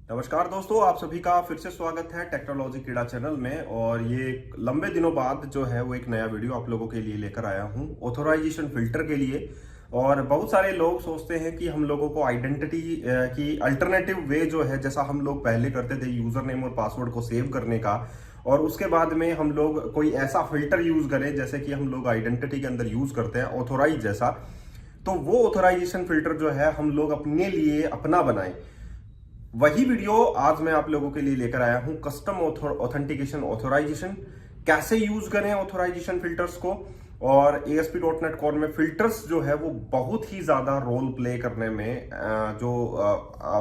नमस्कार दोस्तों, आप सभी का फिर से स्वागत है टेक्नोलॉजी कीड़ा चैनल में। और ये लंबे दिनों बाद जो है वो एक नया वीडियो आप लोगों के लिए लेकर आया हूँ ऑथोराइजेशन फिल्टर के लिए। और बहुत सारे लोग सोचते हैं कि हम लोगों को आइडेंटिटी की अल्टरनेटिव वे जो है, जैसा हम लोग पहले करते थे यूजर नेम और पासवर्ड को सेव करने का, और उसके बाद में हम लोग कोई ऐसा फिल्टर यूज करें जैसे कि हम लोग आइडेंटिटी के अंदर यूज करते हैं ऑथोराइज जैसा, तो वो ऑथोराइजेशन फिल्टर जो है हम लोग अपने लिए अपना बनाएं। वही वीडियो आज मैं आप लोगों के लिए लेकर आया हूं। कस्टम ऑथेंटिकेशन ऑथोराइजेशन कैसे यूज करें ऑथोराइजेशन फिल्टर्स को। और ASP.NET Core में फिल्टर्स जो है वो बहुत ही ज्यादा रोल प्ले करने में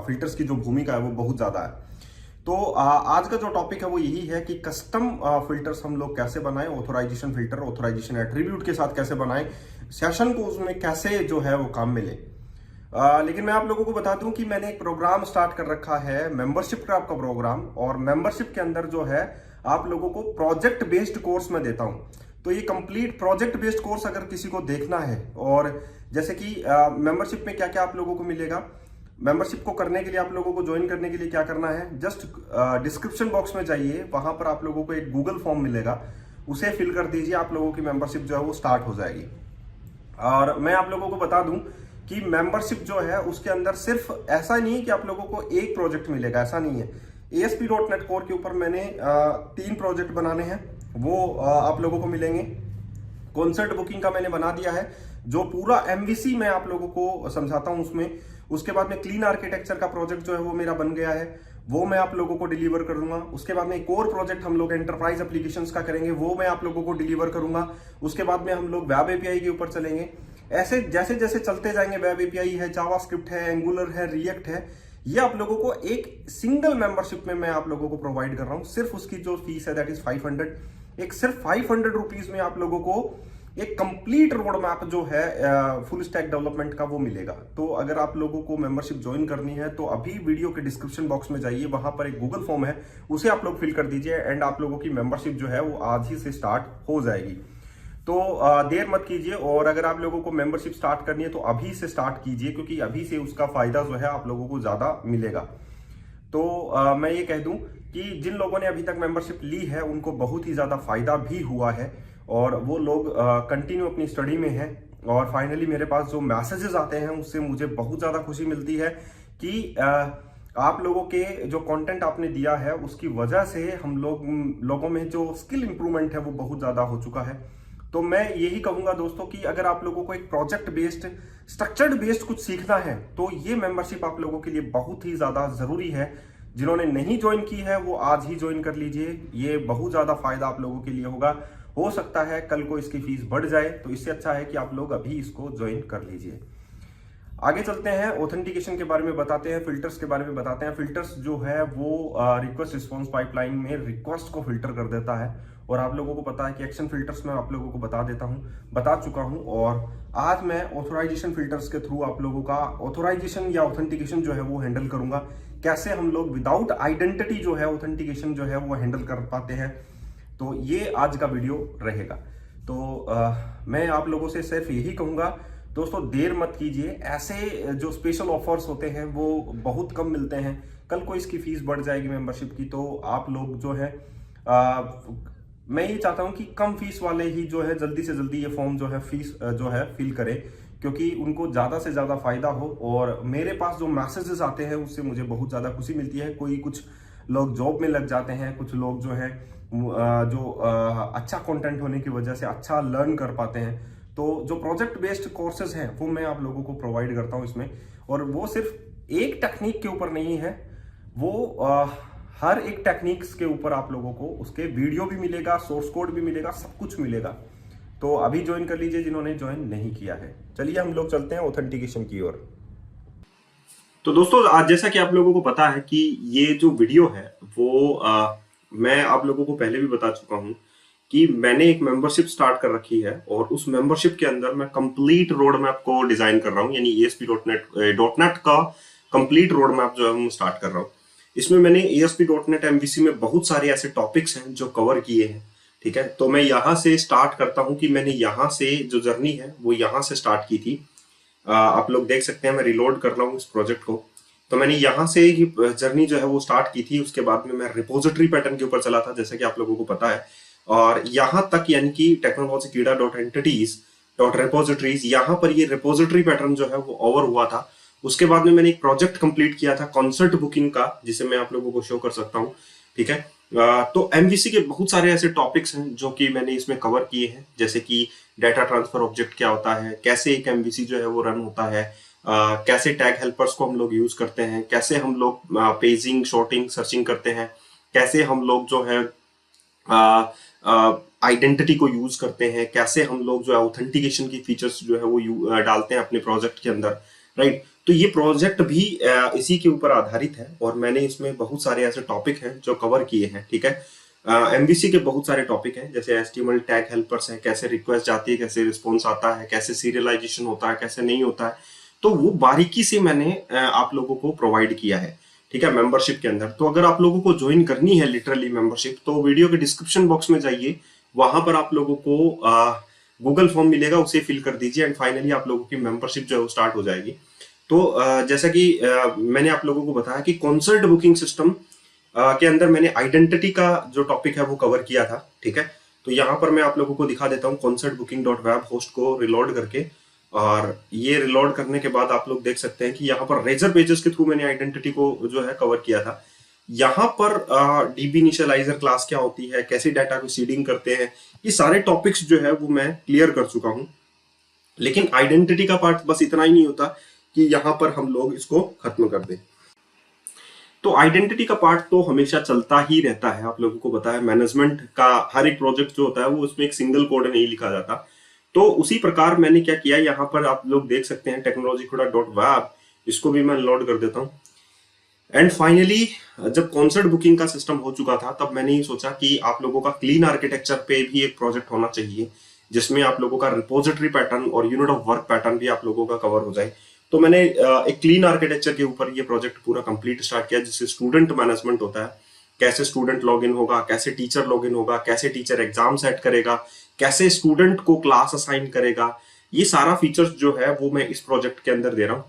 फिल्टर्स की जो भूमिका है वो बहुत ज्यादा है। तो आज का जो टॉपिक है वो यही है कि कस्टम फिल्टर्स हम लोग कैसे बनाएं, ऑथोराइजेशन फिल्टर ऑथोराइजेशन एट्रीब्यूट के साथ कैसे बनाएं, सेशन को उसमें कैसे जो है वो काम मिले। लेकिन मैं आप लोगों को बता दूं कि मैंने एक प्रोग्राम स्टार्ट कर रखा है, मेंबरशिप का आपका प्रोग्राम। और मेंबरशिप के अंदर जो है आप लोगों को प्रोजेक्ट बेस्ड कोर्स में देता हूं। तो ये कंप्लीट प्रोजेक्ट बेस्ड कोर्स अगर किसी को देखना है, और जैसे कि मेंबरशिप में क्या क्या आप लोगों को मिलेगा, मेंबरशिप को करने के लिए आप लोगों को ज्वाइन करने के लिए क्या करना है, जस्ट डिस्क्रिप्शन बॉक्स में जाइए, वहां पर आप लोगों को एक गूगल फॉर्म मिलेगा, उसे फिल कर दीजिए, आप लोगों की मेंबरशिप जो है वो स्टार्ट हो जाएगी। और मैं आप लोगों को बता दूं कि मेंबरशिप जो है उसके अंदर सिर्फ ऐसा नहीं है कि आप लोगों को एक प्रोजेक्ट मिलेगा, ऐसा नहीं है। ASP.NET Core के ऊपर मैंने 3 प्रोजेक्ट बनाने हैं, वो आप लोगों को मिलेंगे। कॉन्सर्ट बुकिंग का मैंने बना दिया है, जो पूरा MVC मैं आप लोगों को समझाता हूं उसमें। उसके बाद में क्लीन आर्किटेक्चर का प्रोजेक्ट जो है वो मेरा बन गया है, वो मैं आप लोगों को डिलीवर करूंगा। उसके बाद में एक और प्रोजेक्ट हम लोग एंटरप्राइज एप्लीकेशंस का करेंगे, वो मैं आप लोगों को डिलीवर करूंगा। उसके बाद में हम लोग वेब API के ऊपर चलेंगे। ऐसे जैसे जैसे चलते जाएंगे, वेब API है, जावास्क्रिप्ट है, एंगुलर है, रिएक्ट है, ये आप लोगों को एक सिंगल मेंबरशिप में मैं आप लोगों को प्रोवाइड कर रहा हूं। सिर्फ उसकी जो फीस है दैट इज 500। एक सिर्फ 500 रुपीज में आप लोगों को एक कंप्लीट रोड मैप जो है फुल स्टैक डेवलपमेंट का वो मिलेगा। तो अगर आप लोगों को मेंबरशिप ज्वाइन करनी है तो अभी वीडियो के डिस्क्रिप्शन बॉक्स में जाइए, वहां पर एक गूगल फॉर्म है, उसे आप लोग फिल कर दीजिए एंड आप लोगों की मेंबरशिप जो है वो आज ही से स्टार्ट हो जाएगी। तो देर मत कीजिए, और अगर आप लोगों को मेंबरशिप स्टार्ट करनी है तो अभी से स्टार्ट कीजिए, क्योंकि अभी से उसका फायदा जो है आप लोगों को ज्यादा मिलेगा। तो मैं ये कह दूं कि जिन लोगों ने अभी तक मेंबरशिप ली है उनको बहुत ही ज्यादा फायदा भी हुआ है, और वो लोग कंटिन्यू अपनी स्टडी में हैं। और फाइनली मेरे पास जो मैसेजेस आते हैं उससे मुझे बहुत ज्यादा खुशी मिलती है कि आप लोगों के जो कंटेंट आपने दिया है उसकी वजह से हम लोगों में जो स्किल इंप्रूवमेंट है वो बहुत ज्यादा हो चुका है। तो मैं यही कहूंगा दोस्तों कि अगर आप लोगों को एक प्रोजेक्ट बेस्ड स्ट्रक्चर्ड बेस्ड कुछ सीखना है तो ये मेंबरशिप आप लोगों के लिए बहुत ही ज्यादा जरूरी है। जिन्होंने नहीं ज्वाइन की है वो आज ही ज्वाइन कर लीजिए, ये बहुत ज्यादा फायदा आप लोगों के लिए होगा। हो सकता है कल को इसकी फीस बढ़ जाए, तो इससे अच्छा है कि आप लोग अभी इसको ज्वाइन कर लीजिए। आगे चलते हैं, ऑथेंटिकेशन के बारे में बताते हैं, फिल्टर्स के बारे में बताते हैं। फिल्टर्स जो है वो रिक्वेस्ट रिस्पॉन्स पाइपलाइन में रिक्वेस्ट को फिल्टर कर देता है। और आप लोगों को पता है कि एक्शन फिल्टर्स मैं आप लोगों को बता चुका हूं। और आज मैं ऑथोराइजेशन फिल्टर्स के थ्रू आप लोगों का ऑथोराइजेशन या ऑथेंटिकेशन जो है वो हैंडल करूंगा। कैसे हम लोग विदाउट आइडेंटिटी जो है ऑथेंटिकेशन जो है वो हैंडल कर पाते हैं, तो ये आज का वीडियो रहेगा। तो मैं आप लोगों से सिर्फ यही कहूंगा दोस्तों, देर मत कीजिए। ऐसे जो स्पेशल ऑफर्स होते हैं वो बहुत कम मिलते हैं। कल को इसकी फीस बढ़ जाएगी मेंबरशिप की, तो आप लोग जो है मैं ये चाहता हूं कि कम फीस वाले ही जो है जल्दी से जल्दी ये फॉर्म जो है फीस जो है फिल करें, क्योंकि उनको ज्यादा से ज्यादा फायदा हो। और मेरे पास जो मैसेजेस आते हैं उससे मुझे बहुत ज्यादा खुशी मिलती है। कुछ लोग जॉब में लग जाते हैं, कुछ लोग जो है अच्छा कंटेंट होने की वजह से अच्छा लर्न कर पाते हैं। तो जो प्रोजेक्ट बेस्ड कोर्सेज हैं वो मैं आप लोगों को प्रोवाइड करता हूं इसमें। और वो सिर्फ एक टेक्निक के ऊपर नहीं है, वो हर एक टेक्निक्स के ऊपर आप लोगों को उसके वीडियो भी मिलेगा, सोर्स कोड भी मिलेगा, सब कुछ मिलेगा। तो अभी ज्वाइन कर लीजिए जिन्होंने ज्वाइन नहीं किया है। चलिए हम लोग चलते हैं ऑथेंटिकेशन की ओर। तो दोस्तों, आज जैसा कि आप लोगों को पता है कि ये जो वीडियो है वो मैं आप लोगों को पहले भी बता चुका हूं कि मैंने एक मेंबरशिप स्टार्ट कर रखी है, और उस मेंबरशिप के अंदर मैं कंप्लीट रोड मैप को डिजाइन कर रहा हूं, यानी ASP.NET का कंप्लीट रोड मैप जो है मैं स्टार्ट कर रहा हूं। इसमें मैंने ASP.NET MVC में बहुत सारे ऐसे टॉपिक्स हैं जो कवर किए हैं। ठीक है, तो मैं यहां से स्टार्ट करता हूं कि मैंने यहां से जो जर्नी है वो यहां से स्टार्ट की थी। आप लोग देख सकते हैं, मैं रिलोड कर रहा हूँ इस प्रोजेक्ट को। तो मैंने यहाँ से ही जर्नी जो है वो स्टार्ट की थी। उसके बाद में मैं रिपोजिटरी पैटर्न के ऊपर चला था, जैसे कि आप लोगों को पता है, और यहाँ तक यानी कि टेक्नोलॉजी कीड़ा डॉट एंटिटीज डॉट रिपोजिटरीज, यहाँ पर ये रिपोजिटरी पैटर्न जो है वो ओवर हुआ था। उसके बाद में मैंने एक प्रोजेक्ट कंप्लीट किया था कॉन्सर्ट बुकिंग का, जिसे मैं आप लोगों को शो कर सकता हूँ। ठीक है, तो एमवीसी के बहुत सारे ऐसे टॉपिक्स हैं जो कि मैंने इसमें कवर किए हैं, जैसे कि डाटा ट्रांसफर ऑब्जेक्ट क्या होता है, कैसे एक एमवीसी जो है वो रन होता है, कैसे टैग हेल्पर्स को हम लोग यूज करते हैं, कैसे हम लोग पेजिंग, शॉर्टिंग, सर्चिंग करते हैं, कैसे हम लोग जो है आइडेंटिटी को यूज करते हैं, कैसे हम लोग जो है ऑथेंटिकेशन की फीचर्स जो है वो डालते हैं अपने प्रोजेक्ट के अंदर, राइट। तो ये प्रोजेक्ट भी इसी के ऊपर आधारित है और मैंने इसमें बहुत सारे ऐसे टॉपिक हैं जो कवर किए हैं। ठीक है, एमवीसी के बहुत सारे टॉपिक हैं, जैसे एचटीएमएल टैग हेल्पर्स हैं, कैसे रिक्वेस्ट जाती है, कैसे रिस्पॉन्स आता है, कैसे सीरियलाइजेशन होता है, कैसे नहीं होता है, तो वो बारीकी से मैंने आप लोगों को प्रोवाइड किया है। ठीक है, मेंबरशिप के अंदर। तो अगर आप लोगों को ज्वाइन करनी है लिटरली मेंबरशिप, तो वीडियो के डिस्क्रिप्शन बॉक्स में जाइए, वहां पर आप लोगों को गूगल फॉर्म मिलेगा, उसे फिल कर दीजिए एंड फाइनली आप लोगों की मेंबरशिप जो है वो स्टार्ट हो जाएगी। तो जैसा कि मैंने आप लोगों को बताया कि कॉन्सर्ट बुकिंग सिस्टम के अंदर मैंने आइडेंटिटी का जो टॉपिक है वो कवर किया था। ठीक है, तो यहाँ पर मैं आप लोगों को दिखा देता हूँ concert booking dot web host को रिलोड करके, और ये रिलोड करने के बाद आप लोग देख सकते हैं कि यहाँ पर रेजर पेजेस के थ्रू मैंने आइडेंटिटी को जो है कवर किया था। यहाँ पर डीबी इनिशियलाइजर क्लास क्या होती है, कैसे डाटा को सीडिंग करते हैं, ये सारे टॉपिक्स जो है वो मैं क्लियर कर चुका हूँ। लेकिन आइडेंटिटी का पार्ट बस इतना ही नहीं होता कि यहाँ पर हम लोग इसको खत्म कर दें। तो आइडेंटिटी का पार्ट तो हमेशा चलता ही रहता है, आप लोगों को पता है। मैनेजमेंट का हर एक प्रोजेक्ट जो होता है वो उसमें एक सिंगल कोड नहीं लिखा जाता। तो उसी प्रकार मैंने क्या किया, यहाँ पर आप लोग देख सकते हैं technologykuda.web, इसको भी मैं लोड कर देता हूँ। एंड फाइनली जब कॉन्सर्ट बुकिंग का सिस्टम हो चुका था, तब मैंने ये सोचा कि आप लोगों का क्लीन आर्किटेक्चर पे भी एक प्रोजेक्ट होना चाहिए, जिसमें आप लोगों का रिपोजिटरी पैटर्न और यूनिट ऑफ वर्क पैटर्न भी आप लोगों का कवर हो जाए। तो मैंने एक क्लीन आर्किटेक्चर के ऊपर ये प्रोजेक्ट पूरा कंप्लीट स्टार्ट किया, जिससे स्टूडेंट मैनेजमेंट होता है, कैसे स्टूडेंट लॉगिन होगा, कैसे टीचर लॉगिन होगा, कैसे टीचर एग्जाम सेट करेगा, कैसे स्टूडेंट को क्लास असाइन करेगा, ये सारा फीचर्स जो है वो मैं इस प्रोजेक्ट के अंदर दे रहा हूँ।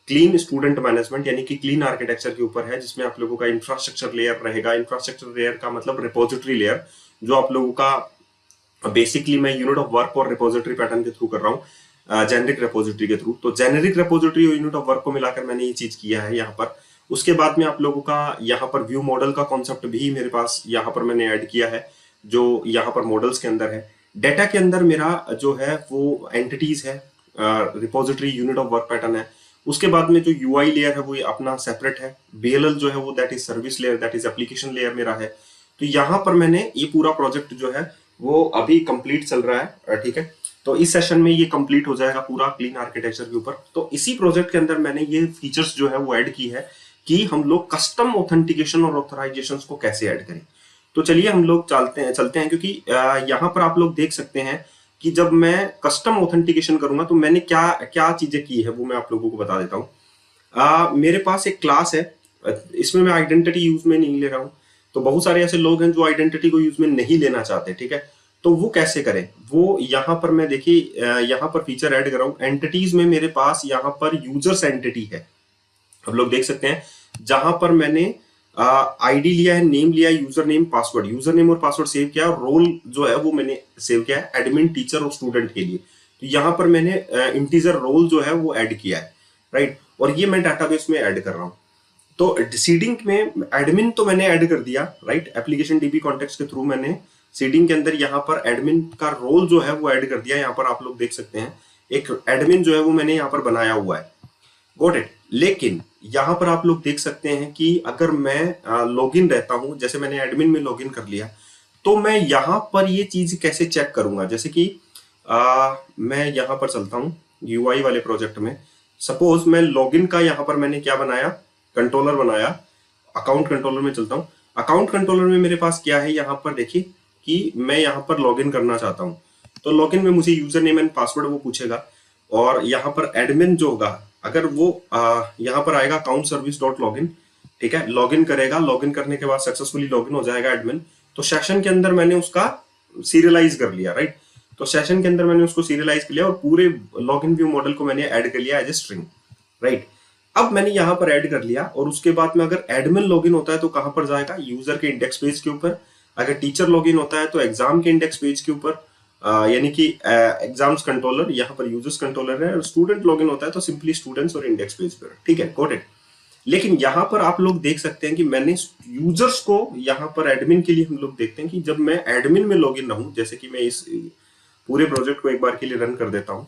क्लीन स्टूडेंट मैनेजमेंट यानी कि क्लीन आर्किटेक्चर के ऊपर है, जिसमें आप लोगों का इंफ्रास्ट्रक्चर लेयर रहेगा। इंफ्रास्ट्रक्चर लेयर का मतलब रिपोजिटरी लेयर, जो आप लोगों का बेसिकली मैं यूनिट ऑफ वर्क और रिपोजिटरी पैटर्न के थ्रू कर रहा हूँ, जेनेरिक रिपोजिटरी के थ्रू। तो जेनेरिक रिपोजिटरी और यूनिट ऑफ वर्क को मिलाकर मैंने ये चीज किया है यहाँ पर। उसके बाद में आप लोगों का यहाँ पर व्यू मॉडल का कॉन्सेप्ट भी मेरे पास यहाँ पर मैंने ऐड किया है, जो यहाँ पर मॉडल्स के अंदर है। डेटा के अंदर मेरा जो है वो एंटिटीज है, repository, unit of work pattern है। उसके बाद में जो यूआई लेयर है वो अपना सेपरेट है। बीएलएल जो है वो that is service layer, that is application layer मेरा है। तो यहाँ पर मैंने ये पूरा प्रोजेक्ट जो है वो अभी कंप्लीट चल रहा है। ठीक है, तो इस सेशन में ये कंप्लीट हो जाएगा पूरा क्लीन आर्किटेक्चर के ऊपर। तो इसी प्रोजेक्ट के अंदर मैंने ये फीचर्स जो है वो ऐड की है कि हम लोग कस्टम ऑथेंटिकेशन और ऑथराइजेशन को कैसे ऐड करें। तो चलिए हम लोग चलते हैं क्योंकि यहाँ पर आप लोग देख सकते हैं कि जब मैं कस्टम ऑथेंटिकेशन करूंगा तो मैंने क्या क्या चीजें की है वो मैं आप लोगों को बता देता हूँ। मेरे पास एक क्लास है, इसमें मैं आइडेंटिटी यूज में नहीं ले रहा हूँ। तो बहुत सारे ऐसे लोग हैं जो आइडेंटिटी को यूज में नहीं लेना चाहते। ठीक है, तो वो कैसे करें, वो यहाँ पर मैं देखिए यहाँ पर फीचर ऐड कर रहा हूँ। एंटिटीज में मेरे पास यहाँ पर यूजर्स एंटिटी है, आप लोग देख सकते हैं, जहां पर मैंने आईडी लिया है, नेम लिया है, user name, password, user name और पासवर्ड सेव किया, और रोल जो है वो मैंने सेव किया है एडमिन, टीचर और स्टूडेंट के लिए। तो यहाँ पर मैंने इंटीजर रोल जो है वो ऐड किया है, राइट। और ये मैं डाटाबेस में ऐड कर रहा हूँ। तो सीडिंग में एडमिन तो मैंने ऐड कर दिया, राइट। एप्लीकेशन डीबी कॉन्टेक्स्ट के थ्रू मैंने सीडिंग के अंदर यहाँ पर एडमिन का रोल जो है वो ऐड कर दिया। यहाँ पर आप लोग देख सकते हैं एक एडमिन जो है वो मैंने यहाँ पर बनाया हुआ है, गॉट इट। लेकिन यहाँ पर आप लोग देख सकते हैं कि अगर मैं लॉगिन रहता हूं, जैसे मैंने एडमिन में लॉगिन कर लिया, तो मैं यहाँ पर ये चीज कैसे चेक करूंगा। जैसे कि मैं यहाँ पर चलता हूँ यूआई वाले प्रोजेक्ट में। सपोज मैं लॉगिन का यहाँ पर मैंने क्या बनाया, कंट्रोलर बनाया। अकाउंट कंट्रोलर में चलता हूँ। अकाउंट कंट्रोलर में मेरे पास क्या है, यहाँ पर देखिए कि मैं यहाँ पर लॉगिन करना चाहता हूँ। तो लॉगिन में मुझे यूजर नेम एंड पासवर्ड वो पूछेगा, और यहाँ पर एडमिन जो होगा, अगर वो यहाँ पर आएगा अकाउंट सर्विस डॉट लॉगिन, ठीक है, लॉगिन करेगा। लॉगिन करने के बाद सक्सेसफुली लॉगिन हो जाएगा एडमिन। तो सेशन के अंदर मैंने उसका सीरियलाइज कर लिया, राइट। तो सेशन के अंदर मैंने उसको सीरियलाइज कर लिया और पूरे लॉगिन व्यू मॉडल को मैंने ऐड कर लिया एज ए स्ट्रिंग, राइट। अब मैंने यहाँ पर ऐड कर लिया और उसके बाद में अगर एडमिन लॉगिन होता है तो कहां पर जाएगा, यूजर के इंडेक्स पेज के ऊपर। अगर टीचर लॉगिन होता है तो एग्जाम के इंडेक्स पेज के ऊपर, यानी कि एग्जाम्स कंट्रोलर, यहाँ पर यूजर्स कंट्रोलर है। और स्टूडेंट लॉगिन होता है तो सिंपली स्टूडेंट्स और इंडेक्स पेज पर, ठीक है, गॉट इट। लेकिन यहाँ पर आप लोग देख सकते हैं कि मैंने यूजर्स को यहाँ पर एडमिन के लिए हम लोग देखते हैं कि जब मैं एडमिन में लॉगिन रहूं, जैसे कि मैं इस पूरे प्रोजेक्ट को एक बार के लिए रन कर देता हूं।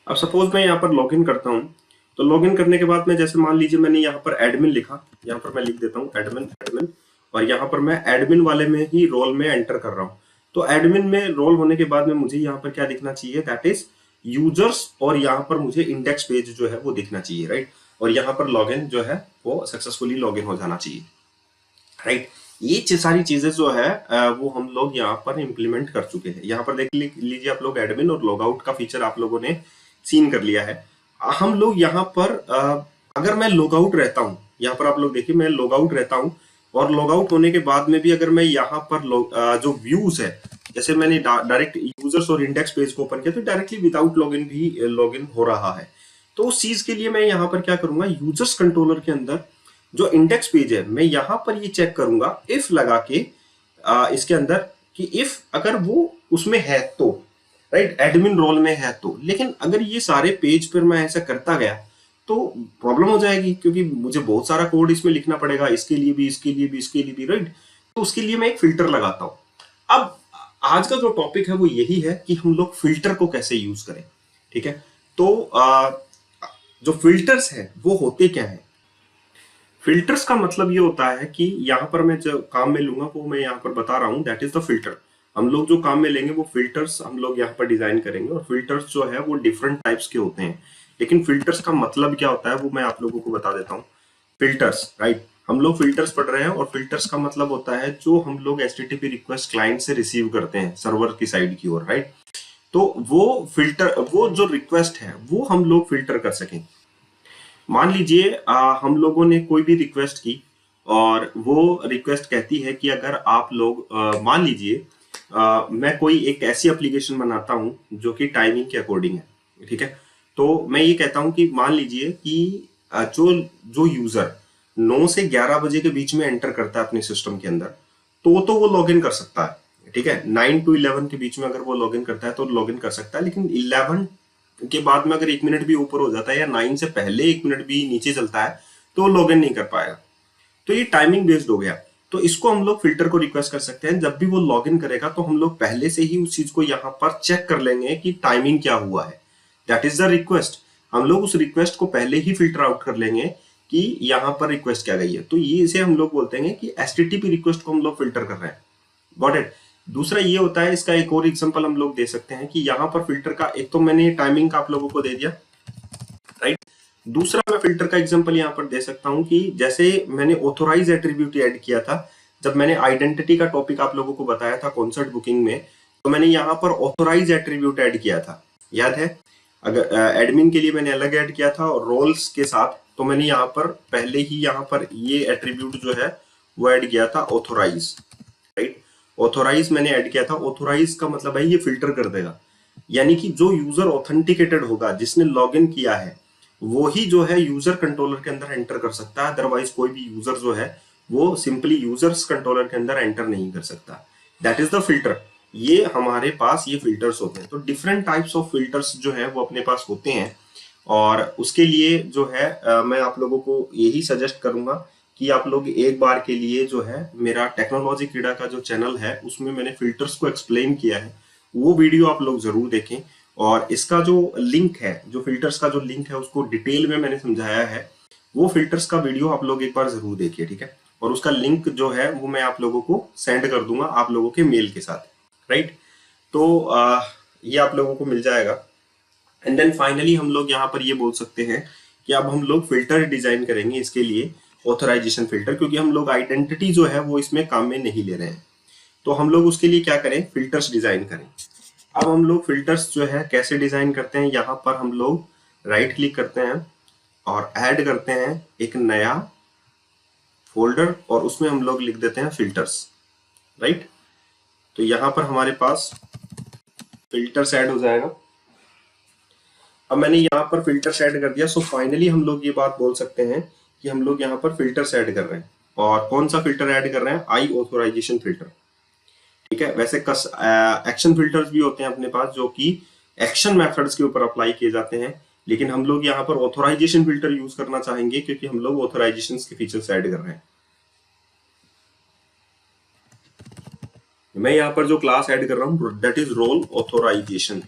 अब सपोज मैं यहाँ पर लॉगिन करता हूं, तो लॉगिन करने के बाद में जैसे मान लीजिए मैंने यहाँ पर एडमिन लिखा, यहाँ पर मैं लिख देता हूँ एडमिन एडमिन, और यहाँ पर मैं एडमिन वाले में ही रोल में एंटर कर रहा हूँ। तो एडमिन में रोल होने के बाद में मुझे यहाँ पर क्या दिखना चाहिए, दैट इज यूजर्स, और यहाँ पर मुझे इंडेक्स पेज जो है वो दिखना चाहिए, राइट। और यहाँ पर लॉगिन जो है वो सक्सेसफुली लॉगिन हो जाना चाहिए, राइट। ये सारी चीजें जो है वो हम लोग यहाँ पर इंप्लीमेंट कर चुके हैं। यहाँ पर देख लीजिए आप लोग, एडमिन और लॉग आउट का फीचर आप लोगों ने सीन कर लिया है। हम लोग यहाँ पर अगर मैं लॉग आउट रहता हूँ, यहाँ पर आप लोग देखिए मैं लॉग आउट रहता हूँ, और लॉग आउट होने के बाद में भी अगर मैं यहाँ पर जो व्यूज है, जैसे मैंने डायरेक्ट यूजर्स और इंडेक्स पेज को ओपन किया तो डायरेक्टली विदाउट लॉगिन भी लॉगिन हो रहा है। तो उस चीज के लिए मैं यहाँ पर क्या करूंगा, यूजर्स कंट्रोलर के अंदर जो इंडेक्स पेज है मैं यहाँ पर ये चेक करूंगा इफ लगा के इसके अंदर कि इफ अगर वो उसमें है तो, राइट, एडमिन रोल में है तो। लेकिन अगर ये सारे पेज पर मैं ऐसा करता गया तो प्रॉब्लम हो जाएगी, क्योंकि मुझे बहुत सारा कोड इसमें लिखना पड़ेगा, इसके लिए भी, इसके लिए भी, इसके लिए भी, राइट। तो उसके लिए मैं एक फिल्टर लगाता हूं। अब आज का जो टॉपिक है वो यही है कि हम लोग फिल्टर को कैसे यूज करें, ठीक है। तो जो फिल्टर्स है वो होते क्या है। फिल्टर्स का मतलब ये होता है कि यहाँ पर मैं जो काम में लूंगा वो मैं यहाँ पर बता रहा हूँ, दैट इज द फिल्टर। हम लोग जो काम में लेंगे वो फिल्टर्स हम लोग यहाँ पर डिजाइन करेंगे, और फिल्टर्स जो है वो डिफरेंट टाइप्स के होते हैं। लेकिन फिल्टर्स का मतलब क्या होता है वो मैं आप लोगों को बता देता हूँ। फिल्टर्स, राइट, हम लोग फिल्टर्स पढ़ रहे हैं, और फिल्टर्स का मतलब होता है जो हम लोग HTTP रिक्वेस्ट क्लाइंट से रिसीव करते हैं सर्वर की साइड की ओर, राइट। तो वो फिल्टर, वो जो रिक्वेस्ट है वो हम लोग फिल्टर कर सकें। मान लीजिए हम लोगों ने कोई भी रिक्वेस्ट की, और वो रिक्वेस्ट कहती है कि अगर आप लोग मान लीजिए मैं कोई एक ऐसी एप्लीकेशन बनाता हूं जो कि टाइमिंग के अकॉर्डिंग है, ठीक है। तो मैं ये कहता हूं कि मान लीजिए कि जो जो यूजर 9 से 11 बजे के बीच में एंटर करता है अपने सिस्टम के अंदर, तो वो लॉगिन कर सकता है, ठीक है। 9 to 11 के बीच में अगर वो लॉगिन करता है तो लॉगिन कर सकता है। लेकिन 11 के बाद में अगर 1 मिनट भी ऊपर हो जाता है, या 9 से पहले 1 मिनट भी नीचे चलता है, तो वो लॉगिन नहीं कर पाएगा। तो ये टाइमिंग बेस्ड हो गया। तो इसको हम लोग फिल्टर को रिक्वेस्ट कर सकते हैं। जब भी वो लॉगिन करेगा तो हम लोग पहले से ही उस चीज को यहाँ पर चेक कर लेंगे कि टाइमिंग क्या हुआ है, दैट इज द रिक्वेस्ट। हम लोग उस रिक्वेस्ट को पहले ही फिल्टर आउट कर लेंगे कि यहाँ पर रिक्वेस्ट क्या गई है। तो ये इसे हम लोग बोलते हैं कि HTTP रिक्वेस्ट को हम लोग फिल्टर कर रहे हैं, गॉट इट। दूसरा ये होता है, इसका एक और एग्जांपल हम लोग दे सकते हैं कि यहाँ पर फिल्टर का, एक तो मैंने टाइमिंग का आप लोगों को दे दिया, राइट। दूसरा मैं फिल्टर का एग्जांपल यहाँ पर दे सकता हूँ कि जैसे मैंने ऑथोराइज एट्रीब्यूट ऐड किया था, जब मैंने आइडेंटिटी का टॉपिक आप लोगों को बताया था कॉन्सर्ट बुकिंग में, तो मैंने यहाँ पर ऑथोराइज एट्रीब्यूट ऐड किया था, याद है। अगर एडमिन के लिए मैंने अलग ऐड किया था और रोल्स के साथ, तो मैंने यहाँ पर पहले ही यहाँ पर ये एट्रीब्यूट जो है वो ऐड किया था ऑथोराइज, राइट। ऑथोराइज मैंने ऐड किया था। ऑथोराइज का मतलब है ये फिल्टर कर देगा, यानी कि जो यूजर ऑथेंटिकेटेड होगा, जिसने लॉगिन किया है, वो ही जो है यूजर कंट्रोलर के अंदर एंटर कर सकता है। अदरवाइज कोई भी यूजर जो है वो सिंपली यूजर्स कंट्रोलर के अंदर एंटर नहीं कर सकता, दैट इज द फिल्टर। ये हमारे पास ये फिल्टर्स होते हैं। तो डिफरेंट टाइप्स ऑफ फिल्टर्स जो है वो अपने पास होते हैं, और उसके लिए जो है मैं आप लोगों को यही सजेस्ट करूंगा कि आप लोग एक बार के लिए जो है मेरा टेक्नोलॉजी क्रीड़ा का जो चैनल है उसमें मैंने फिल्टर्स को एक्सप्लेन किया है, वो वीडियो आप लोग जरूर देखें। और इसका जो लिंक है, जो फिल्टर्स का जो लिंक है, उसको डिटेल में मैंने समझाया है, वो फिल्टर्स का वीडियो आप लोग एक बार जरूर देखिए, ठीक है। और उसका लिंक जो है वो मैं आप लोगों को सेंड कर दूंगा आप लोगों के मेल के साथ, राइट। तो ये आप लोगों को मिल जाएगा। एंड देन फाइनली हम लोग यहाँ पर ये बोल सकते हैं कि अब हम लोग फिल्टर डिजाइन करेंगे इसके लिए, ऑथराइजेशन फिल्टर, क्योंकि हम लोग आइडेंटिटी जो है वो इसमें काम में नहीं ले रहे हैं। तो हम लोग उसके लिए क्या करें, फिल्टर्स डिजाइन करें। अब हम लोग फिल्टर्स जो है कैसे डिजाइन करते हैं, यहाँ पर हम लोग राइट क्लिक करते हैं और ऐड करते हैं एक नया फोल्डर, और उसमें हम लोग लिख देते हैं फिल्टर्स, राइट। तो यहाँ पर हमारे पास फिल्टर्स ऐड हो जाएगा। अब मैंने यहाँ पर फिल्टर ऐड कर दिया, सो फाइनली हम लोग ये बात बोल सकते हैं कि हम लोग यहाँ पर फिल्टर ऐड कर रहे हैं। और कौन सा फिल्टर ऐड कर रहे हैं? आई ऑथोराइजेशन फिल्टर। ठीक है, वैसे एक्शन फिल्टर्स भी होते हैं अपने पास जो कि एक्शन मेथड्स के ऊपर अप्लाई किए जाते हैं, लेकिन हम लोग यहाँ पर ऑथोराइजेशन फिल्टर यूज करना चाहेंगे क्योंकि हम लोग ऑथोराइजेशन के फीचर्स ऐड कर रहे हैं। मैं यहाँ पर जो क्लास ऐड कर रहा हूँ दैट इज रोल ऑथोराइजेशन।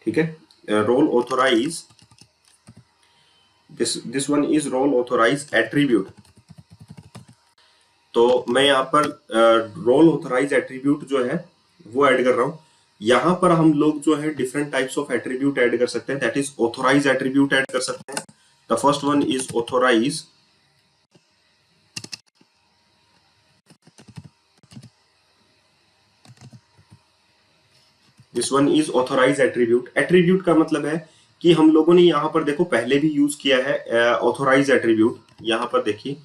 ठीक है, role authorise, this one is role authorize attribute. तो मैं यहाँ पर रोल ऑथोराइज एट्रीब्यूट जो है वो ऐड कर रहा हूँ। यहाँ पर हम लोग जो है different types of attribute add कर सकते हैं, that is authorize attribute add कर सकते हैं। The first one is authorize, this one is authorize attribute. Attribute का मतलब है कि हम लोगों ने यहाँ पर देखो पहले भी यूज किया है ऑथोराइज एट्रीब्यूट। यहाँ पर देखिए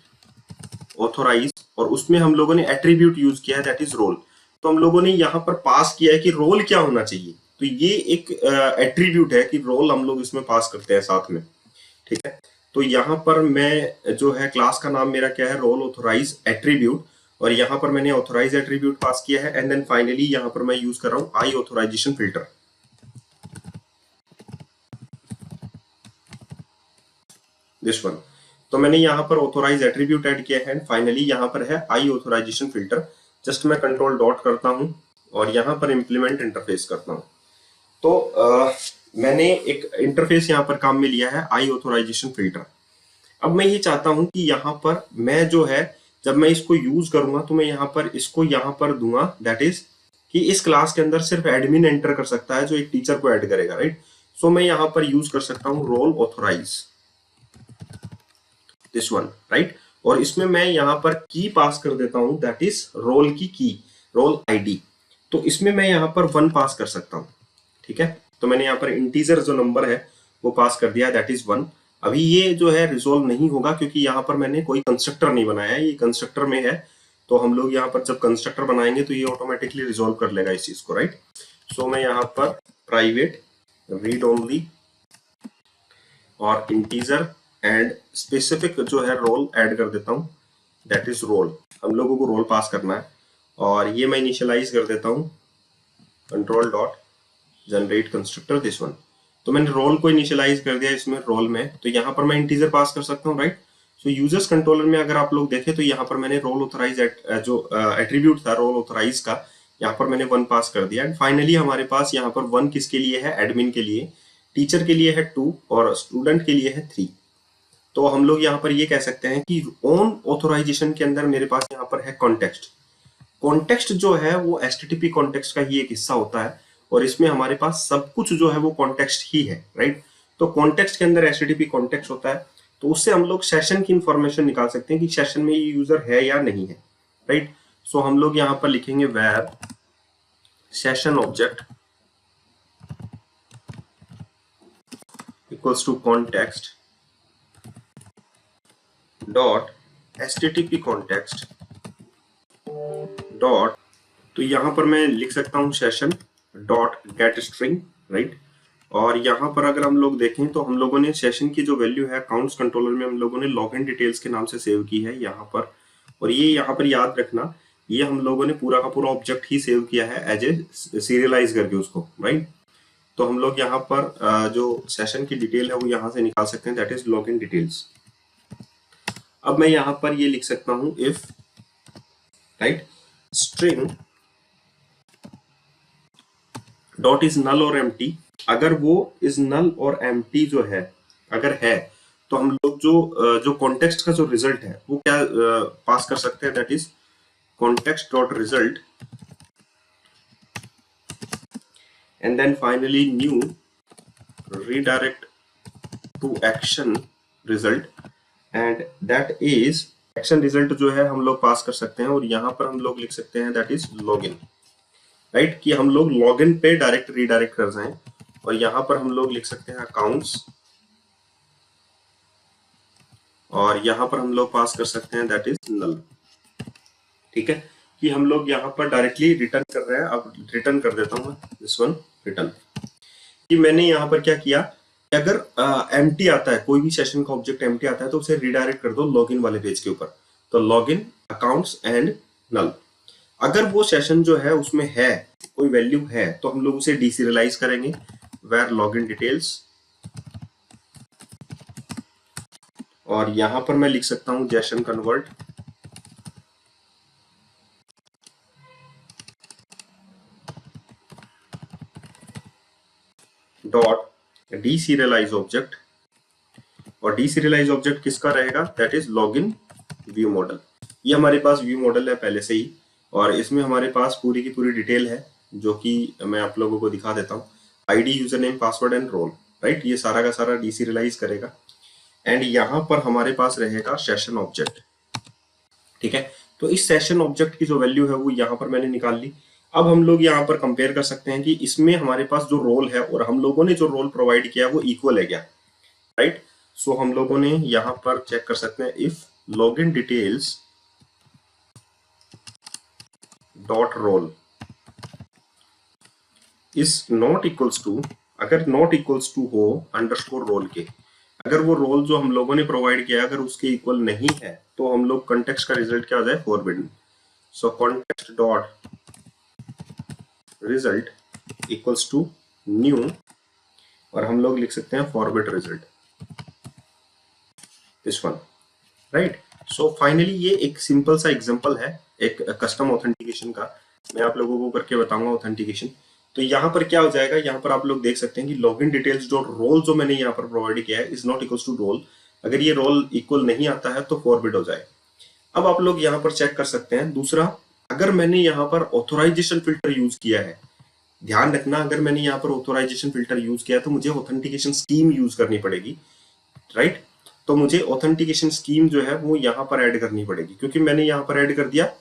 ऑथोराइज, और उसमें हम लोगों ने एट्रीब्यूट यूज किया है दैट इज रोल। तो हम लोगों ने यहाँ पर पास किया है कि रोल क्या होना चाहिए, तो ये एक एट्रीब्यूट है कि रोल हम लोग इसमें पास करते हैं साथ में। ठीक है, तो यहाँ पर मैं जो है क्लास का नाम मेरा क्या है, रोल ऑथोराइज एट्रीब्यूट, और यहाँ पर मैंने ऑथोराइज एट्रीब्यूट पास किया है। एंड देन फाइनली यहाँ पर मैं यूज कर रहा हूँ आई ऑथोराइजेशन फिल्टर, दिस वन। तो मैंने यहाँ पर ऑथोराइज एट्रीब्यूट ऐड किया है, फाइनली यहाँ पर है आई ऑथोराइजेशन फिल्टर। जस्ट मैं कंट्रोल डॉट करता हूँ और यहाँ पर इंप्लीमेंट इंटरफेस करता हूँ। तो मैंने एक इंटरफेस यहाँ पर काम में लिया है आई ऑथोराइजेशन फिल्टर। अब मैं ये चाहता हूं कि यहाँ पर मैं जो है जब मैं इसको यूज करूंगा तो मैं यहाँ पर इसको यहाँ पर दूंगा, दैट इज कि इस क्लास के अंदर सिर्फ एडमिन एंटर कर सकता है जो एक टीचर को ऐड करेगा, राइट। सो मैं यहाँ पर यूज कर सकता हूँ role authorise, this one, right. और इसमें मैं यहाँ पर की पास कर देता हूँ, दैट इज रोल की रोल आईडी। तो इसमें मैं यहाँ पर 1 पास कर सकता हूँ। ठीक है, तो मैंने यहाँ पर इंटीजर जो नंबर है वो पास कर दिया, दैट इज 1। अभी ये जो है रिजोल्व नहीं होगा क्योंकि यहाँ पर मैंने कोई कंस्ट्रक्टर नहीं बनाया है, ये कंस्ट्रक्टर में है। तो हम लोग यहाँ पर जब कंस्ट्रक्टर बनाएंगे तो ये ऑटोमेटिकली रिजोल्व कर लेगा इस चीज को, राइट। सो मैं यहाँ पर प्राइवेट रीड ओनली और इंटीजर एंड स्पेसिफिक जो है रोल ऐड कर देता हूँ, दैट इज रोल। हम लोगों को रोल पास करना है और ये मैं इनिशियलाइज कर देता हूँ control dot generate constructor, this one. तो मैंने रोल को इनिशियलाइज कर दिया इसमें रोल में, तो यहाँ पर मैं इंटीजर पास कर सकता हूँ, राइट। सो यूजर्स कंट्रोलर में अगर आप लोग देखें तो यहाँ पर मैंने रोल ऑथराइज जो एट्रीब्यूट था रोल ऑथराइज का, यहाँ पर मैंने 1 पास कर दिया। एंड फाइनली हमारे पास यहाँ पर 1 किसके लिए है, एडमिन के लिए, टीचर के लिए है 2 और स्टूडेंट के लिए है 3। तो हम लोग यहाँ पर ये कह सकते हैं कि ओन ऑथोराइजेशन के अंदर मेरे पास यहाँ पर है कॉन्टेक्स्ट। कॉन्टेक्स्ट जो है वो एचटीटीपी कॉन्टेक्स्ट का ही एक हिस्सा होता है और इसमें हमारे पास सब कुछ जो है वो कॉन्टेक्स्ट ही है, राइट। तो कॉन्टेक्स्ट के अंदर एचटीटीपी कॉन्टेक्स्ट होता है, तो उससे हम लोग सेशन की इंफॉर्मेशन निकाल सकते हैं कि सेशन में ये यूजर है या नहीं है, राइट। सो हम लोग यहाँ पर लिखेंगे where session object equals to context dot HTTP context dot, तो यहाँ पर मैं लिख सकता हूँ session dot get string, right. और यहाँ पर अगर हम लोग देखें तो हम लोगों ने सेशन की जो वैल्यू है अकाउंट्स कंट्रोलर में हम लोगों ने लॉगिन डिटेल्स के नाम से सेव की है यहाँ पर। और ये यहाँ पर याद रखना, ये हम लोगों ने पूरा का पूरा ऑब्जेक्ट ही सेव किया है एज ए सीरियलाइज करके उसको, राइट। तो हम लोग यहाँ पर जो सेशन की डिटेल है वो यहाँ से निकाल सकते हैं, दैट इज लॉगिन डिटेल्स। अब मैं यहाँ पर ये लिख सकता हूँ if, right, string dot is null और एम्प्टी। अगर वो इज नल और एम्प्टी जो है अगर है तो हम लोग जो कॉन्टेक्स्ट का जो रिजल्ट है वो क्या पास कर सकते हैं, that is context dot result and then finally new redirect to action result and that is action result जो है हम लोग पास कर सकते हैं। और यहाँ पर हम लोग लिख सकते हैं दैट इज लॉगिन, राइट, कि हम लोग लॉगिन पे डायरेक्ट रीडायरेक्ट कर जाएं। और यहाँ पर हम लोग लिख सकते हैं अकाउंट्स और यहाँ पर हम लोग पास कर सकते हैं दैट इज नल, ठीक है, कि हम लोग यहाँ पर डायरेक्टली रिटर्न कर रहे हैं। अब रिटर्न कर देता हूँ दिस वन रिटर्न। कि मैंने यहाँ पर क्या किया, अगर एम्प्टी आता है, कोई भी सेशन का ऑब्जेक्ट एम्प्टी आता है तो उसे रिडायरेक्ट कर दो लॉगिन वाले पेज के ऊपर। तो लॉगिन अकाउंट्स एंड नल, अगर वो सेशन जो है उसमें है कोई वैल्यू है तो हम लोग उसे डीसीरियलाइज करेंगे, वेर लॉगिन डिटेल्स, और यहां पर मैं लिख सकता हूं जेसन कन्वर्ट डॉट डीसीरियलाइज ऑब्जेक्ट, और डीसीरियलाइज ऑब्जेक्ट किसका रहेगा, that is login view model. ये हमारे पास व्यू मॉडल है पहले से ही, और इसमें हमारे पास पूरी की पूरी डिटेल है जो कि मैं आप लोगों को दिखा देता हूँ। ID, user name, password and role, right, ये सारा का सारा डीसीरियलाइज करेगा। एंड यहाँ पर हमारे पास रहेगा सेशन ऑब्जेक्ट, ठीक है। तो इस सेशन ऑब्जेक्ट की जो वैल्यू है वो यहाँ पर मैंने निकाल ली। अब हम लोग यहाँ पर कंपेयर कर सकते हैं कि इसमें हमारे पास जो रोल है और हम लोगों ने जो रोल प्रोवाइड किया वो इक्वल है क्या, राइट। सो हम लोगों ने यहाँ पर चेक कर सकते हैं, if login details dot role is not equals to, अगर नॉट इक्वल्स टू हो अंडरस्कोर रोल के, अगर वो रोल जो हम लोगों ने प्रोवाइड किया अगर उसके इक्वल नहीं है तो हम लोग कॉन्टेक्स्ट का रिजल्ट क्या हो जाए, forbidden. So context dot result equals to new, और हम लोग लिख सकते हैं forbid result, this one, right. So finally ये एक सिंपल सा एग्जांपल है एक कस्टम ऑथेंटिकेशन का, मैं आप लोगों को करके बताऊंगा ऑथेंटिकेशन। तो यहाँ पर क्या हो जाएगा, यहाँ पर आप लोग देख सकते हैं कि लॉगिन डिटेल्स जो रोल जो मैंने यहाँ पर प्रोवाइड किया है is not equal to role, अगर ये रोल इक्वल नहीं आता है तो फॉरबिड हो जाए। अब आप लोग यहाँ पर चेक कर सकते हैं दूसरा, अगर मैंने यहाँ पर ऑथोराइजेशन फिल्टर यूज किया है, ध्यान रखना अगर मैंने यहाँ पर ऑथोराइजेशन फिल्टर यूज किया तो मुझे ऑथेंटिकेशन स्कीम यूज करनी पड़ेगी, राइट। तो मुझे ऑथेंटिकेशन स्कीम जो है वो यहाँ पर ऐड करनी पड़ेगी, क्योंकि मैंने यहाँ पर ऐड कर दिया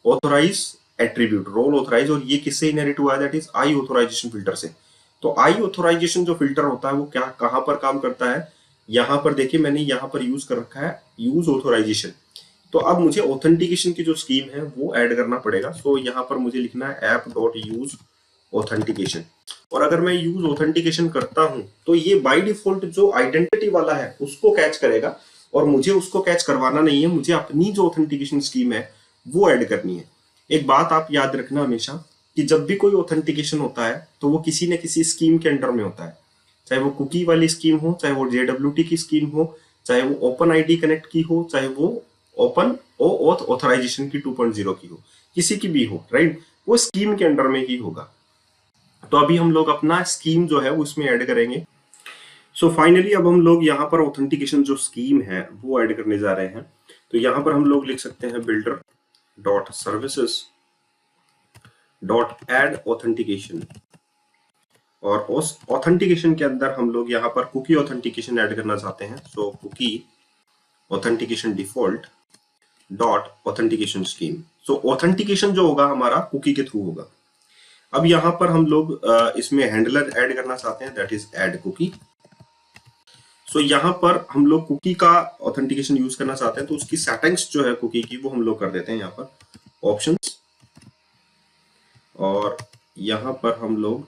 ऑथोराइज एट्रीब्यूट, रोल ऑथोराइज, और ये किससे इनहेरिट हुआ है, that is I authorisation filter से। तो आई ऑथोराइजेशन जो फिल्टर होता है वो क्या कहां पर काम करता है, यहां पर देखिए मैंने यहां पर यूज कर रखा है यूज ऑथोराइजेशन। तो अब मुझे ऑथेंटिकेशन की जो स्कीम है वो ऐड करना पड़ेगा। सो यहाँ पर मुझे लिखना है ऐप डॉट यूज ऑथेंटिकेशन, और अगर मैं यूज ऑथेंटिकेशन करता हूं तो ये बाय डिफॉल्ट जो आइडेंटिटी वाला है उसको कैच करेगा, और मुझे उसको कैच करवाना नहीं है, मुझे अपनी जो ऑथेंटिकेशन स्कीम है वो ऐड करनी है। एक बात आप याद रखना हमेशा कि जब भी कोई ऑथेंटिकेशन होता है तो वो किसी न किसी स्कीम के अंडर में होता है, चाहे वो कुकी वाली स्कीम हो, चाहे वो JWT की स्कीम हो, चाहे वो ओपन आईडी कनेक्ट की हो, चाहे वो ओपन ओथ ऑथराइजेशन की 2.0 की हो, किसी की भी हो, राइट, वो स्कीम के अंडर में ही होगा। तो अभी हम लोग अपना स्कीम जो है वो इसमें ऐड करेंगे। सो फाइनली अब हम लोग यहाँ पर ऑथेंटिकेशन जो स्कीम है वो ऐड करने जा रहे हैं। तो यहाँ पर हम लोग लिख सकते हैं builder dot services dot add authentication, और उस ऑथेंटिकेशन के अंदर हम लोग यहाँ पर कुकी ऑथेंटिकेशन ऐड करना चाहते हैं। So cookie authentication default dot authentication scheme. So authentication जो होगा हमारा कुकी के थ्रू होगा। अब यहाँ पर हम लोग इसमें हैंडलर ऐड करना चाहते हैं, दैट इज ऐड कुकी। सो यहाँ पर हम लोग कुकी का ऑथेंटिकेशन यूज करना चाहते हैं, तो उसकी सेटिंग्स जो है कुकी की वो हम लोग कर देते हैं यहाँ पर ऑप्शंस, और यहाँ पर हम लोग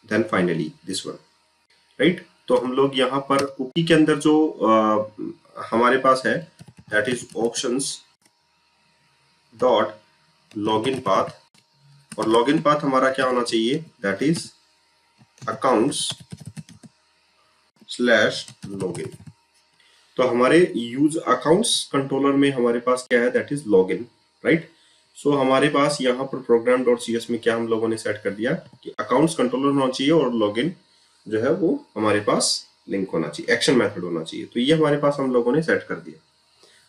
then finally this one, right. तो हम लोग यहाँ पर कुकी के अंदर जो हमारे पास है that is options dot login path, और लॉगिन पाथ हमारा क्या होना चाहिए, that is accounts slash login. तो हमारे यूज अकाउंट्स कंट्रोलर में हमारे पास क्या है, दैट इज लॉगिन, राइट। सो हमारे पास यहाँ पर प्रोग्राम डॉट CS में क्या हम लोगों ने सेट कर दिया कि अकाउंट्स कंट्रोलर होना चाहिए और लॉगिन जो है वो हमारे पास लिंक होना चाहिए, एक्शन मेथड होना चाहिए। तो ये हमारे पास हम लोगों ने सेट कर दिया।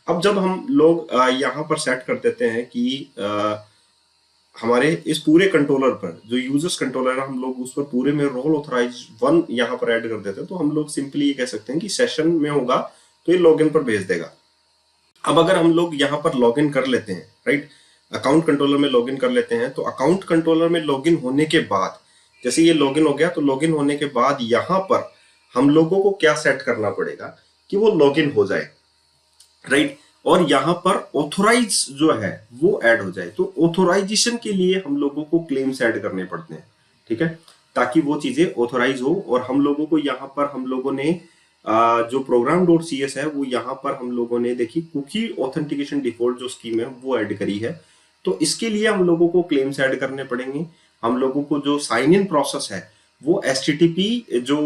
अब जब हम लोग यहाँ पर सेट कर देते हैं कि हमारे इस पूरे कंट्रोलर पर जो यूजर्स कंट्रोलर है हम लोग उस पर पूरे में रोल ऑथराइज 1 यहाँ पर ऐड कर देते हैं, तो हम लोग सिंपली ये कह सकते हैं कि सेशन में होगा तो ये लॉगिन पर भेज देगा। अब अगर हम लोग यहाँ पर लॉगिन कर लेते हैं, राइट, अकाउंट कंट्रोलर में लॉगिन कर लेते हैं, तो अकाउंट कंट्रोलर में लॉगिन होने के बाद जैसे ये लॉगिन हो गया, तो लॉगिन होने के बाद यहाँ पर हम लोगों को क्या सेट करना पड़ेगा कि वो लॉगिन हो जाए, राइट, और यहाँ पर ऑथोराइज जो है वो ऐड हो जाए। तो ऑथोराइजेशन के लिए हम लोगों को क्लेम्स ऐड करने पड़ते हैं। ठीक है, ताकि वो चीजें ऑथोराइज हो। और हम लोगों को यहाँ पर हम लोगों ने जो प्रोग्राम डॉट सी एस है वो यहाँ पर हम लोगों ने देखी कुकी ऑथेंटिकेशन डिफॉल्ट जो स्कीम है वो ऐड करी है। तो इसके लिए हम लोगों को क्लेम्स ऐड करने पड़ेंगे। हम लोगों को जो साइन इन प्रोसेस है वो एचटीटीपी जो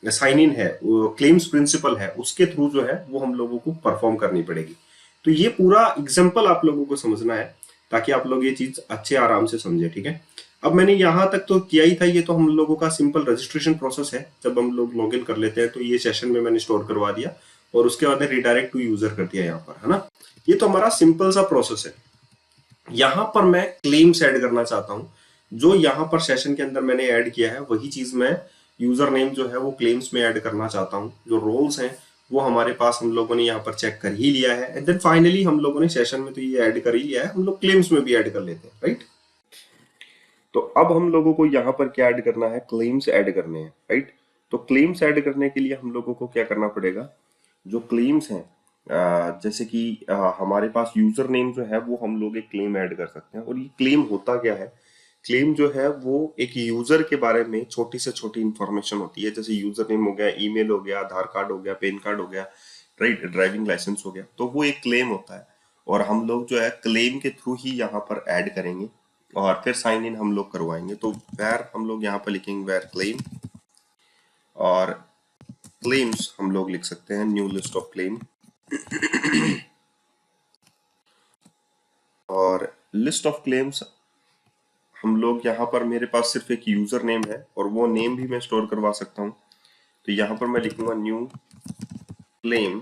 साइन इन है, क्लेम्स प्रिंसिपल है, उसके थ्रू जो है वो हम लोगों को परफॉर्म करनी पड़ेगी। तो ये पूरा एग्जाम्पल आप लोगों को समझना है ताकि आप लोग ये चीज अच्छे आराम से समझे। ठीक है, अब मैंने यहां तक तो किया ही था, ये तो हम लोगों का सिंपल रजिस्ट्रेशन प्रोसेस है। जब हम लोग लॉग इन कर लेते हैं तो ये सेशन में मैंने स्टोर करवा दिया और उसके बाद रिडायरेक्ट टू यूजर कर दिया यहाँ पर, है ना। ये तो हमारा सिंपल सा प्रोसेस है। यहां पर मैं क्लेम्स ऐड करना चाहता हूं। जो यहां पर सेशन के अंदर मैंने ऐड किया है वही चीज मैं यूजर नेम जो है वो क्लेम्स में ऐड करना चाहता हूं। जो रोल्स हैं वो हमारे पास हम लोगों ने यहाँ पर चेक कर ही लिया है, एंड देन फाइनली हम लोगों ने सेशन में तो ये ऐड कर ही लिया है, हम लोग क्लेम्स में भी ऐड कर लेते हैं, राइट। तो अब हम लोगों को यहाँ पर क्या ऐड करना है, क्लेम्स ऐड करने हैं, राइट। तो क्लेम्स ऐड करने के लिए हम लोगों को क्या करना पड़ेगा, जो क्लेम्स हैं जैसे कि हमारे पास यूजर नेम जो है वो हम लोग एक क्लेम ऐड कर सकते हैं। और ये क्लेम होता क्या है, क्लेम जो है वो एक यूजर के बारे में छोटी से छोटी इंफॉर्मेशन होती है। जैसे यूजर नेम हो गया, ईमेल हो गया, आधार कार्ड हो गया, पैन कार्ड हो गया, राइट, ड्राइविंग लाइसेंस हो गया, तो वो एक क्लेम होता है। और हम लोग जो है क्लेम के थ्रू ही यहाँ पर ऐड करेंगे और फिर साइन इन हम लोग करवाएंगे। तो वेर हम लोग यहाँ पर लिखेंगे वेर क्लेम, और क्लेम्स हम लोग लिख सकते हैं न्यू लिस्ट ऑफ क्लेम। और लिस्ट ऑफ क्लेम्स हम लोग यहाँ पर, मेरे पास सिर्फ एक यूजर नेम है और वो नेम भी मैं स्टोर करवा सकता हूँ। तो यहाँ पर मैं लिखूंगा new claim,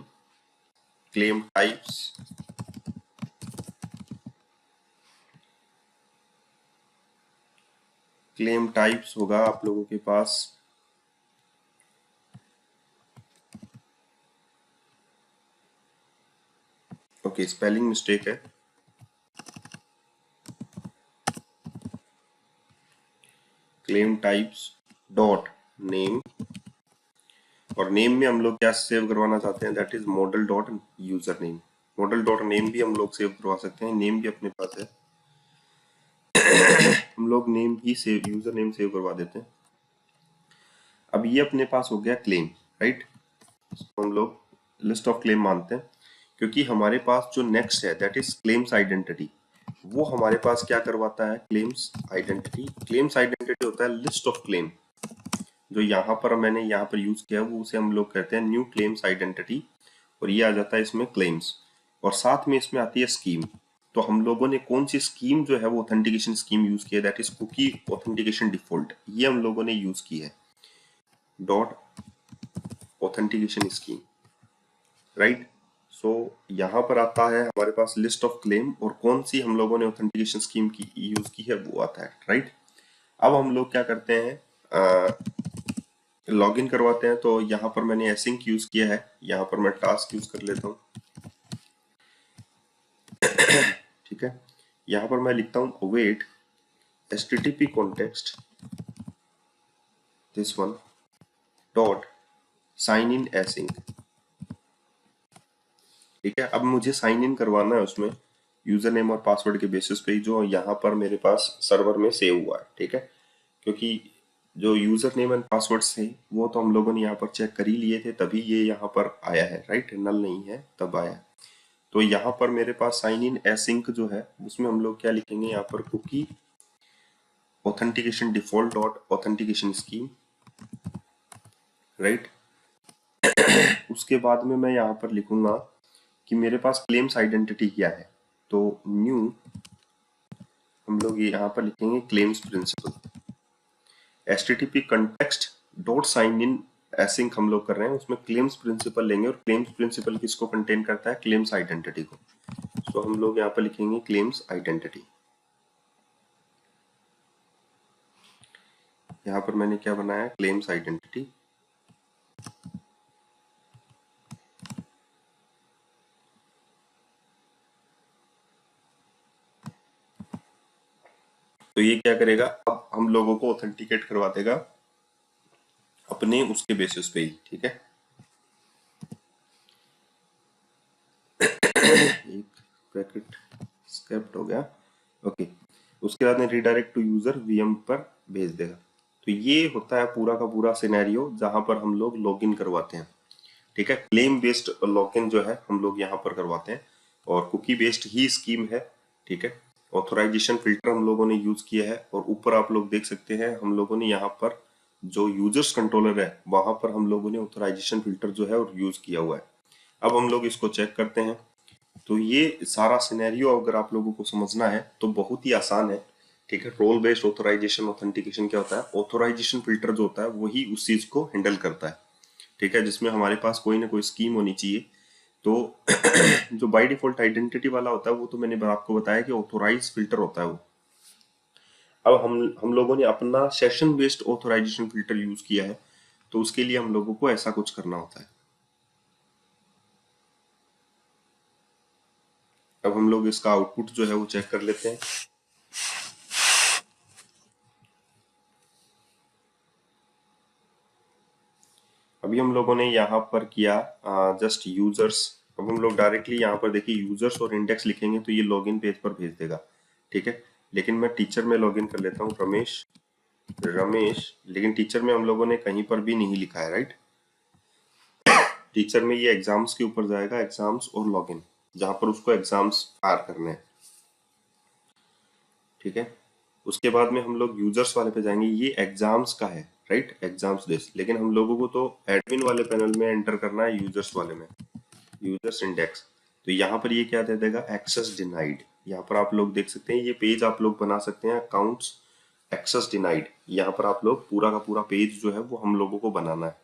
claim types, claim types होगा आप लोगों के पास ओके, स्पेलिंग मिस्टेक है। क्लेम टाइप्स डॉट नेम, और नेम में हम लोग क्या सेव करवाना चाहते हैं, that is model dot user name. Model dot name भी हम लोग सेव करवा सकते हैं, नेम भी अपने पास है, हम लोग नेम भी सेव, यूजर नेम सेव करवा देते हैं। अब ये अपने पास हो गया क्लेम, राइट। इसको हम लोग लिस्ट ऑफ क्लेम मानते हैं क्योंकि हमारे पास जो नेक्स्ट है दैट इज क्लेम्स आइडेंटिटी, वो हमारे पास क्या करवाता है, क्लेम्स आइडेंटिटी। क्लेम्स आइडेंटिटी होता है लिस्ट ऑफ क्लेम। जो यहाँ पर मैंने यहाँ पर यूज किया वो उसे हम लोग कहते हैं न्यू क्लेम्स आइडेंटिटी, और ये आ जाता है इसमें क्लेम्स, और साथ में इसमें आती है स्कीम। तो हम लोगों ने कौन सी स्कीम जो है वो ऑथेंटिकेशन स्कीम यूज की है, that is cookie authentication default, ये हम लोगों ने यूज की है, dot authentication scheme, right. So यहाँ पर आता है हमारे पास लिस्ट ऑफ क्लेम, और कौन सी हम लोगों ने ऑथेंटिकेशन स्कीम की यूज की है वो आता है, राइट। अब हम लोग क्या करते हैं, लॉग इन करवाते हैं। तो यहाँ पर मैंने एसिंक यूज किया है, यहाँ पर मैं टास्क यूज कर लेता हूँ, ठीक है। यहाँ पर मैं लिखता हूँ await http context this one dot sign in async, ठीक है। अब मुझे साइन इन करवाना है उसमें यूजर नेम और पासवर्ड के बेसिस पे ही जो यहाँ पर मेरे पास सर्वर में सेव हुआ है, ठीक है। क्योंकि जो यूजर नेम एंड पासवर्ड थे वो तो हम लोगों ने यहाँ पर चेक कर ही लिए थे, तभी ये यहाँ पर आया है, राइट, नल नहीं है तब आया है। तो यहाँ पर मेरे पास साइन इन एसिंक जो है उसमें हम लोग क्या लिखेंगे, यहाँ पर cookie authentication default dot authentication scheme, right. उसके बाद में मैं यहाँ पर लिखूंगा कि मेरे पास क्लेम्स आइडेंटिटी क्या है। तो न्यू हम लोग यहाँ पर लिखेंगे claims principal, http context dot sign in async हम लोग कर रहे हैं, उसमें क्लेम्स प्रिंसिपल लेंगे, और क्लेम्स प्रिंसिपल किसको कंटेन करता है, क्लेम्स आइडेंटिटी को। तो हम लोग यहाँ पर लिखेंगे क्लेम्स आइडेंटिटी। यहाँ पर मैंने क्या बनाया, क्लेम्स आइडेंटिटी, तो ये क्या करेगा, अब हम लोगों को ऑथेंटिकेट करवा देगा अपने उसके बेसिस पे ही, ठीक है। एक पैकेट स्क्रैप्ट हो गया, ओके। उसके बाद में रिडायरेक्ट टू यूजर वीएम पर भेज देगा। तो ये होता है पूरा का पूरा सिनेरियो जहां पर हम लोग लॉगिन करवाते हैं। ठीक है, क्लेम बेस्ड लॉगिन जो है हम लोग यहाँ पर करवाते हैं और कुकी बेस्ड ही स्कीम है। ठीक है, ऑथोराइजेशन फिल्टर हम लोगों ने यूज किया है और ऊपर आप लोग देख सकते हैं हम लोगों ने यहाँ पर जो यूजर्स कंट्रोलर है वहां पर हम लोगों ने ऑथोराइजेशन फिल्टर जो है और यूज किया हुआ है। अब हम लोग इसको चेक करते हैं। तो ये सारा सिनेरियो अगर आप लोगों को समझना है तो बहुत ही आसान है। ठीक है, रोल बेस्ड ऑथोराइजेशन ऑथेंटिकेशन क्या होता है, ऑथोराइजेशन फिल्टर जो होता है वही उस चीज को हैंडल करता है। ठीक है, जिसमें हमारे पास कोई ना कोई स्कीम होनी चाहिए। तो जो बाय डिफॉल्ट आइडेंटिटी वाला होता है वो तो मैंने आपको बताया कि ऑथोराइज फिल्टर होता है वो। अब हम लोगों ने अपना session based authorisation filter use किया है तो उसके लिए हम लोगों को ऐसा कुछ करना होता है। अब हम लोग इसका आउटपुट जो है वो चेक कर लेते हैं। अभी हम लोगों ने यहाँ पर किया जस्ट यूजर्स। अब हम लोग डायरेक्टली यहाँ पर देखिए यूजर्स और इंडेक्स लिखेंगे तो ये लॉगिन पेज पर भेज देगा। ठीक है, लेकिन मैं टीचर में लॉगिन कर लेता हूँ, रमेश रमेश, लेकिन टीचर में हम लोगों ने कहीं पर भी नहीं लिखा है, राइट। टीचर में ये एग्जाम्स के ऊपर जाएगा, एग्जाम्स और लॉगिन, जहां पर उसको एग्जाम्स फायर करने हैं। ठीक है, उसके बाद में हम लोग यूजर्स वाले पे जाएंगे, ये एग्जाम्स का है, राइट, एग्जाम्स लिस्ट, लेकिन हम लोगों को तो एडमिन वाले पैनल में एंटर करना है, यूजर्स वाले में, यूजर्स इंडेक्स। तो यहाँ पर ये क्या दे देगा, एक्सेस डिनाइड। यहाँ पर आप लोग देख सकते हैं ये पेज आप लोग बना सकते हैं, अकाउंट्स एक्सेस डिनाइड। यहाँ पर आप लोग पूरा का पूरा पेज जो है वो हम लोगों को बनाना है।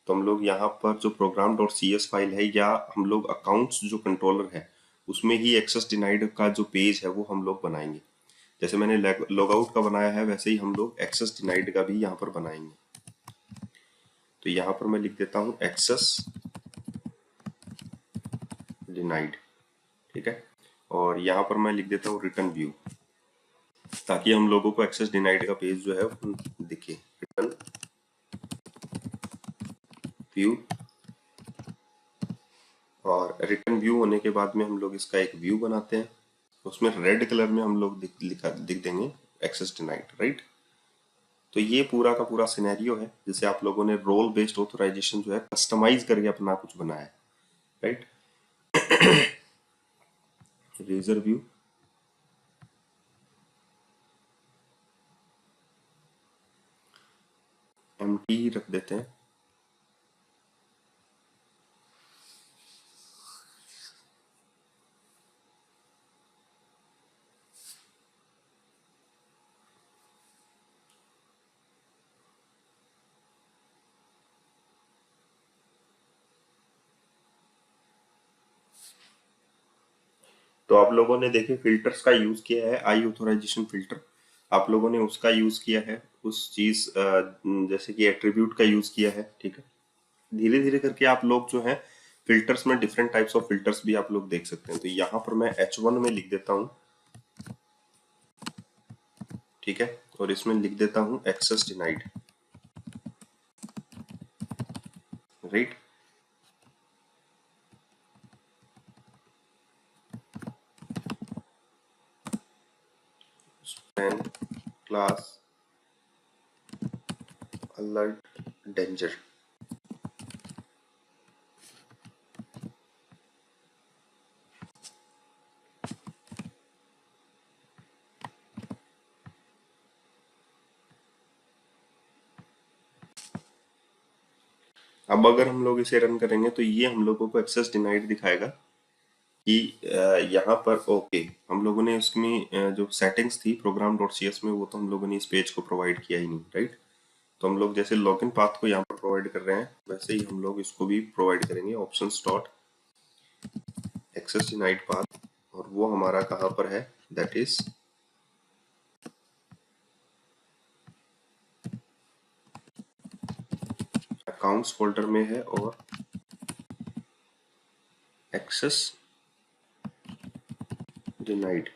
तो हम लोग यहाँ पर जो program dot C S file है या हम लोग अकाउंट्स जो कंट्रोलर है उसमें ही एक्सेस डिनाइड का जो पेज है वो हम लोग बनाएंगे। जैसे मैंने लॉग आउट का बनाया है वैसे ही हम लोग एक्सेस डिनाइड का भी यहाँ पर बनाएंगे। तो यहाँ पर मैं लिख देता हूँ एक्सेस डिनाइड। ठीक है, और यहाँ पर मैं लिख देता हूँ रिटर्न व्यू, ताकि हम लोगों को एक्सेस डिनाइड का पेज जो है वो दिखे। रिटर्न व्यू, और रिटर्न व्यू होने के बाद में हम लोग इसका एक व्यू बनाते हैं, उसमें रेड कलर में हम लोग दिख देंगे एक्सेस डिनाइड, राइट। तो ये पूरा का पूरा सिनेरियो है जिसे आप लोगों ने रोल बेस्ड ऑथोराइजेशन जो है कस्टमाइज करके अपना कुछ बनाया है, राइट। रेजर व्यू, एम्प्टी रख देते हैं। तो आप लोगों ने देखे फिल्टर्स का यूज किया है, आई ऑथोराइजेशन फिल्टर आप लोगों ने उसका यूज किया है, उस चीज जैसे कि एट्रीब्यूट का यूज किया है। ठीक है, धीरे धीरे करके आप लोग जो है फिल्टर्स में डिफरेंट टाइप्स ऑफ फिल्टर्स भी आप लोग देख सकते हैं। तो यहाँ पर मैं H1 में लिख देता हूँ, ठीक है, और इसमें लिख देता हूँ access denied, right. Span class alert danger. अब अगर हम लोग इसे रन करेंगे तो ये हम लोगों को एक्सेस डिनाइड दिखाएगा कि यहाँ पर ओके हम लोगों ने उसमें जो सेटिंग्स थी प्रोग्राम डॉट सी एस में वो तो हम लोगों ने इस पेज को प्रोवाइड किया ही नहीं, राइट। तो हम लोग जैसे लॉगिन पाथ को यहाँ पर प्रोवाइड कर रहे हैं वैसे ही हम लोग इसको भी प्रोवाइड करेंगे, options dot access denied path, और वो हमारा कहाँ पर है, दैट इज अकाउंट्स फोल्डर में है और एक्सेस डिनाइड।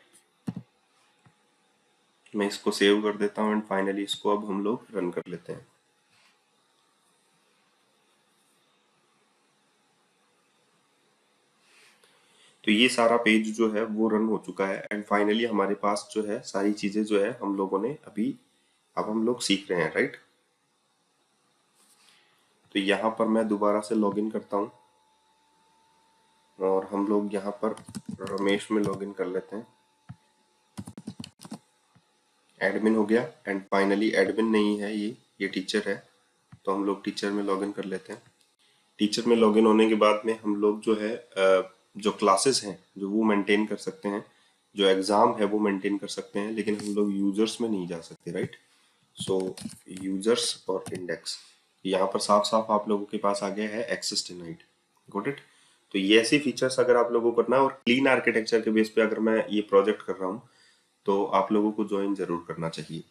मैं इसको सेव कर देता हूँ एंड फाइनली इसको अब हम लोग रन कर लेते हैं। तो ये सारा पेज जो है वो रन हो चुका है एंड फाइनली हमारे पास जो है सारी चीजें जो है हम लोगों ने अभी अब हम लोग सीख रहे हैं, राइट। तो यहाँ पर मैं दोबारा से लॉगिन करता हूँ और हम लोग यहाँ पर रमेश में लॉगिन कर लेते हैं। एडमिन हो गया एंड फाइनली एडमिन नहीं है, ये टीचर है, तो हम लोग टीचर में लॉगिन कर लेते हैं। टीचर में लॉगिन होने के बाद में हम लोग जो है जो क्लासेस हैं जो वो मेंटेन कर सकते हैं, जो एग्जाम है वो मेंटेन कर सकते हैं, लेकिन हम लोग यूजर्स में नहीं जा सकते, राइट। सो यूजर्स और इंडेक्स, यहाँ पर साफ साफ आप लोगों के पास आ गया है एक्सेस डिनाइड। Got it. तो ये ऐसी फीचर्स अगर आप लोगों को करना है और क्लीन आर्किटेक्चर के बेस पे अगर मैं ये प्रोजेक्ट कर रहा हूँ तो आप लोगों को ज्वाइन जरूर करना चाहिए।